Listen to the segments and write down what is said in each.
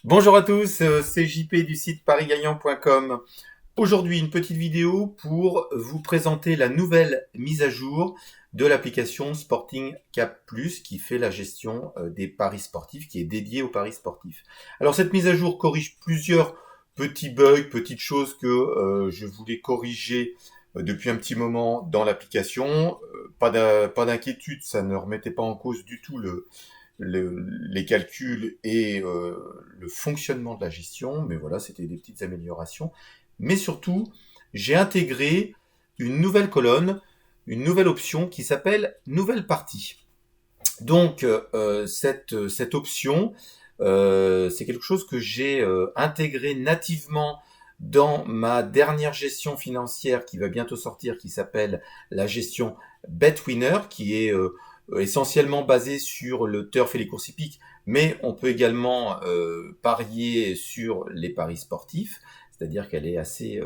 Bonjour à tous, c'est JP du site parisgagnant.com. Aujourd'hui, une petite vidéo pour vous présenter la nouvelle mise à jour de l'application Sporting Cap Plus qui fait la gestion des paris sportifs, qui est dédiée aux paris sportifs. Alors cette mise à jour corrige plusieurs petits bugs, petites choses que je voulais corriger depuis un petit moment dans l'application. Pas d'inquiétude, ça ne remettait pas en cause du tout les calculs et le fonctionnement de la gestion, mais voilà, c'était des petites améliorations. Mais surtout, j'ai intégré une nouvelle colonne, une nouvelle option qui s'appelle Nouvelle partie. Donc, cette option, c'est quelque chose que j'ai intégré nativement dans ma dernière gestion financière qui va bientôt sortir, qui s'appelle la gestion BetWinner, qui est essentiellement basée sur le turf et les courses hippiques, mais on peut également parier sur les paris sportifs, c'est-à-dire qu'elle est assez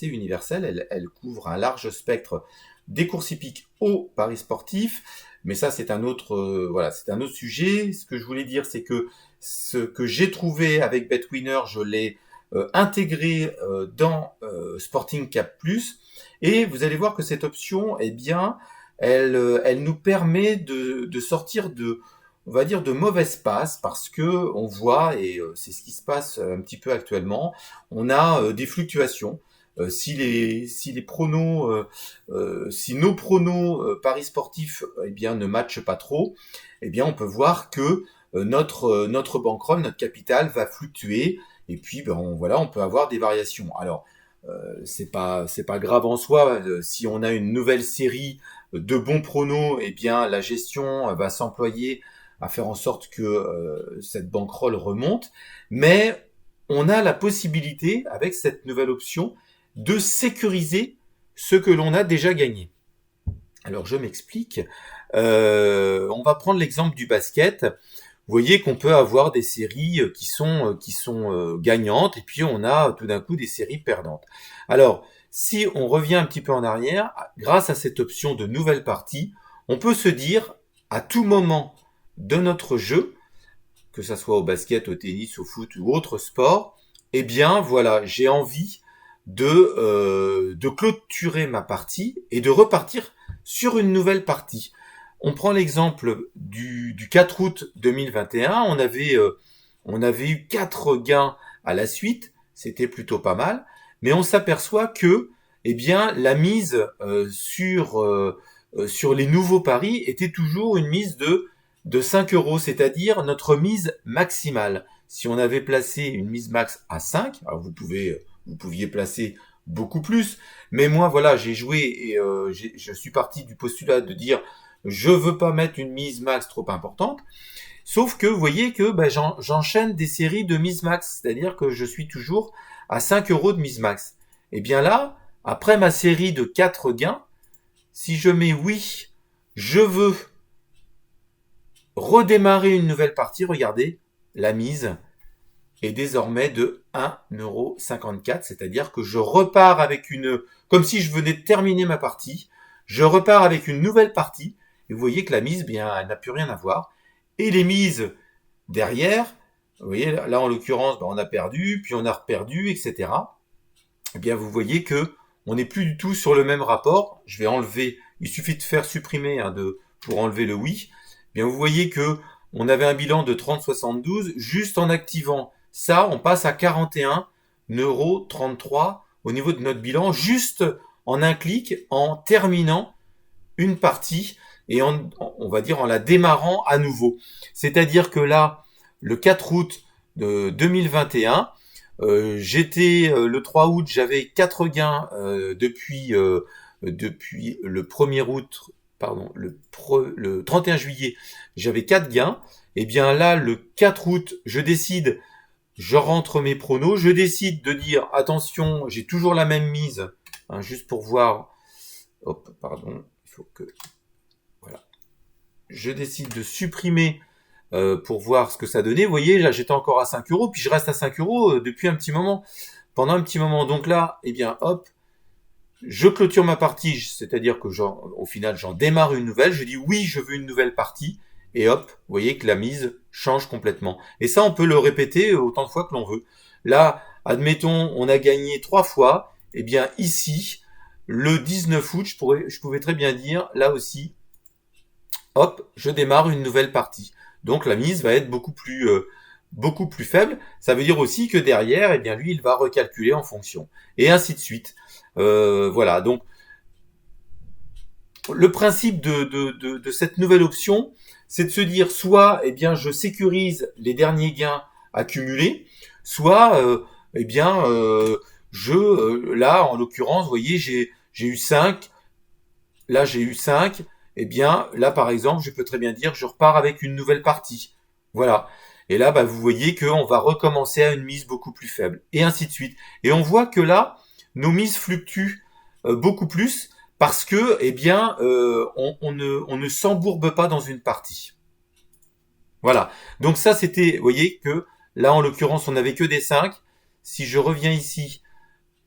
universelle, elle couvre un large spectre des courses hippiques aux paris sportifs, mais ça c'est un autre c'est un autre sujet. Ce que je voulais dire, c'est que ce que j'ai trouvé avec BetWinner, je l'ai intégré dans Sporting Cap Plus, et vous allez voir que cette option, eh bien, elle nous permet de sortir on va dire, de mauvaises passes, parce que on voit, et c'est ce qui se passe un petit peu actuellement, on a des fluctuations. Si nos pronos paris sportifs eh bien ne matchent pas trop, eh bien on peut voir que notre bankroll, notre capital va fluctuer, et puis on peut avoir des variations. Alors c'est pas grave en soi. Si on a une nouvelle série de bons pronos, eh bien la gestion va s'employer à faire en sorte que cette bankroll remonte, mais on a la possibilité, avec cette nouvelle option, de sécuriser ce que l'on a déjà gagné. Alors je m'explique. On va prendre l'exemple du basket. Vous voyez qu'on peut avoir des séries qui sont gagnantes, et puis on a tout d'un coup des séries perdantes. Alors, si on revient un petit peu en arrière, grâce à cette option de nouvelle partie, on peut se dire à tout moment de notre jeu, que ça soit au basket, au tennis, au foot ou autre sport, eh bien voilà, j'ai envie de clôturer ma partie et de repartir sur une nouvelle partie. On prend l'exemple du 4 août 2021, on avait eu 4 gains à la suite, c'était plutôt pas mal, mais on s'aperçoit que eh bien, la mise sur les nouveaux paris était toujours une mise de 5 euros, c'est-à-dire notre mise maximale. Si on avait placé une mise max à 5, alors vous pouviez placer beaucoup plus, mais moi voilà, j'ai joué et je suis parti du postulat de dire je veux pas mettre une mise max trop importante, sauf que vous voyez que j'enchaîne des séries de mise max, c'est-à-dire que je suis toujours à 5 euros de mise max. Et bien là, après ma série de 4 gains, si je mets oui, je veux redémarrer une nouvelle partie, regardez, la mise est désormais de 1,54 €, c'est-à-dire que je repars avec comme si je venais de terminer ma partie, je repars avec une nouvelle partie, et vous voyez que la mise, bien, elle n'a plus rien à voir. Et les mises derrière, vous voyez, là en l'occurrence, on a perdu, puis on a reperdu, etc. Eh bien, vous voyez que on n'est plus du tout sur le même rapport. Je vais enlever, il suffit de faire supprimer pour enlever le oui. Eh bien, vous voyez que on avait un bilan de 30,72, juste en activant ça, on passe à 41,33 € au niveau de notre bilan, juste en un clic, en terminant une partie et on va dire en la démarrant à nouveau. C'est-à-dire que là, le 4 août de 2021, j'étais le 3 août, j'avais 4 gains depuis le 1er août, pardon, le 31 juillet, j'avais 4 gains. Et bien là, le 4 août, je rentre mes pronos, je décide de dire attention, j'ai toujours la même mise, hein, juste pour voir. Hop, pardon, il faut que voilà. Je décide de supprimer pour voir ce que ça donnait. Vous voyez, là j'étais encore à 5 euros, puis je reste à 5 euros depuis un petit moment, pendant un petit moment. Donc là, eh bien hop, je clôture ma partie, c'est-à-dire que au final j'en démarre une nouvelle, je dis oui, je veux une nouvelle partie, et hop, vous voyez que la mise change complètement. Et ça, on peut le répéter autant de fois que l'on veut. Là, admettons, on a gagné 3 fois, et bien ici, le 19 août, je pouvais très bien dire, là aussi, hop, je démarre une nouvelle partie. Donc la mise va être beaucoup plus faible. Ça veut dire aussi que derrière, eh bien lui, il va recalculer en fonction, et ainsi de suite. Voilà. Donc le principe de cette nouvelle option, c'est de se dire soit, eh bien, je sécurise les derniers gains accumulés, soit, eh bien, là, en l'occurrence, vous voyez, j'ai eu 5, là j'ai eu 5, eh bien, là par exemple, je peux très bien dire, je repars avec une nouvelle partie. Voilà. Et là, bah, vous voyez qu'on va recommencer à une mise beaucoup plus faible, et ainsi de suite. Et on voit que là, nos mises fluctuent beaucoup plus parce que, eh bien, on ne s'embourbe pas dans une partie. Voilà. Donc ça, c'était, vous voyez que là, en l'occurrence, on n'avait que des 5. Si je reviens ici,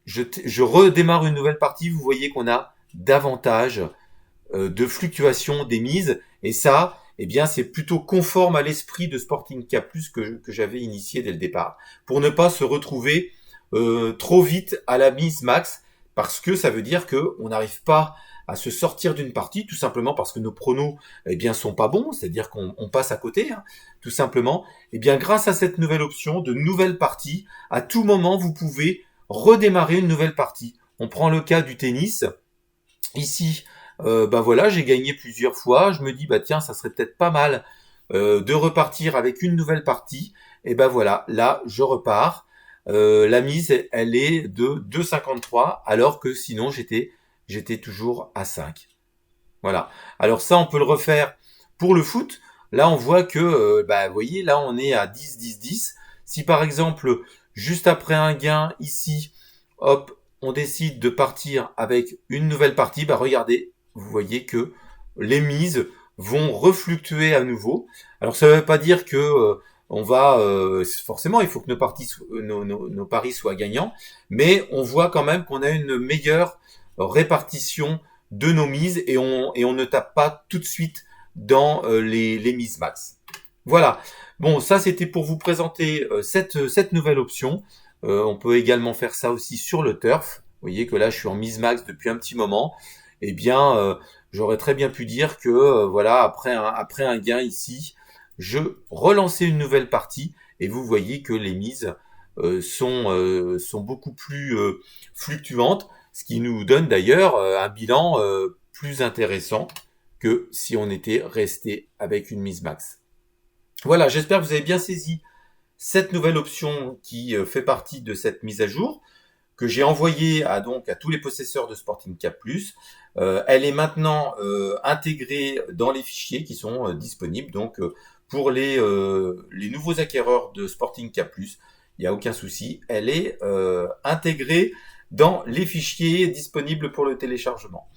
je redémarre une nouvelle partie, vous voyez qu'on a davantage de fluctuation des mises. Et ça, eh bien, c'est plutôt conforme à l'esprit de Sporting K+, que j'avais initié dès le départ, pour ne pas se retrouver trop vite à la mise max, parce que ça veut dire que on n'arrive pas à se sortir d'une partie, tout simplement parce que nos pronos, eh bien, sont pas bons, c'est-à-dire qu'on passe à côté, hein, tout simplement. Eh bien, grâce à cette nouvelle option de nouvelle partie, à tout moment, vous pouvez redémarrer une nouvelle partie. On prend le cas du tennis. Ici, bah voilà, j'ai gagné plusieurs fois. Je me dis, bah tiens, ça serait peut-être pas mal de repartir avec une nouvelle partie. Et ben voilà, là, je repars. La mise, elle est de 2,53, alors que sinon, j'étais toujours à 5. Voilà. Alors ça, on peut le refaire pour le foot. Là, on voit que, bah, vous voyez, là, on est à 10, 10, 10. Si par exemple, juste après un gain ici, hop, on décide de partir avec une nouvelle partie, bah regardez, vous voyez que les mises vont refluctuer à nouveau. Alors ça ne veut pas dire que on va forcément, il faut que nos paris soient gagnants, mais on voit quand même qu'on a une meilleure répartition de nos mises et on ne tape pas tout de suite dans les mises max. Voilà. Bon, ça c'était pour vous présenter cette nouvelle option. On peut également faire ça aussi sur le turf. Vous voyez que là, je suis en mise max depuis un petit moment. Eh bien, j'aurais très bien pu dire que voilà, après un gain ici, je relançais une nouvelle partie et vous voyez que les mises sont beaucoup plus fluctuantes, ce qui nous donne d'ailleurs un bilan plus intéressant que si on était resté avec une mise max. Voilà, j'espère que vous avez bien saisi cette nouvelle option qui fait partie de cette mise à jour que j'ai envoyée à tous les possesseurs de Sporting K+. Elle est maintenant intégrée dans les fichiers qui sont disponibles. Donc pour les nouveaux acquéreurs de Sporting K+, il n'y a aucun souci. Elle est intégrée dans les fichiers disponibles pour le téléchargement.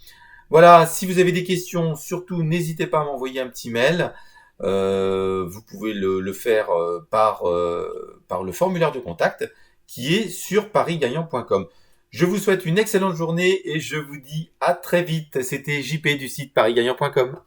Voilà, si vous avez des questions, surtout n'hésitez pas à m'envoyer un petit mail. Vous pouvez le faire par le formulaire de contact qui est sur parisgagnant.com. Je vous souhaite une excellente journée et je vous dis à très vite. C'était JP du site parisgagnant.com.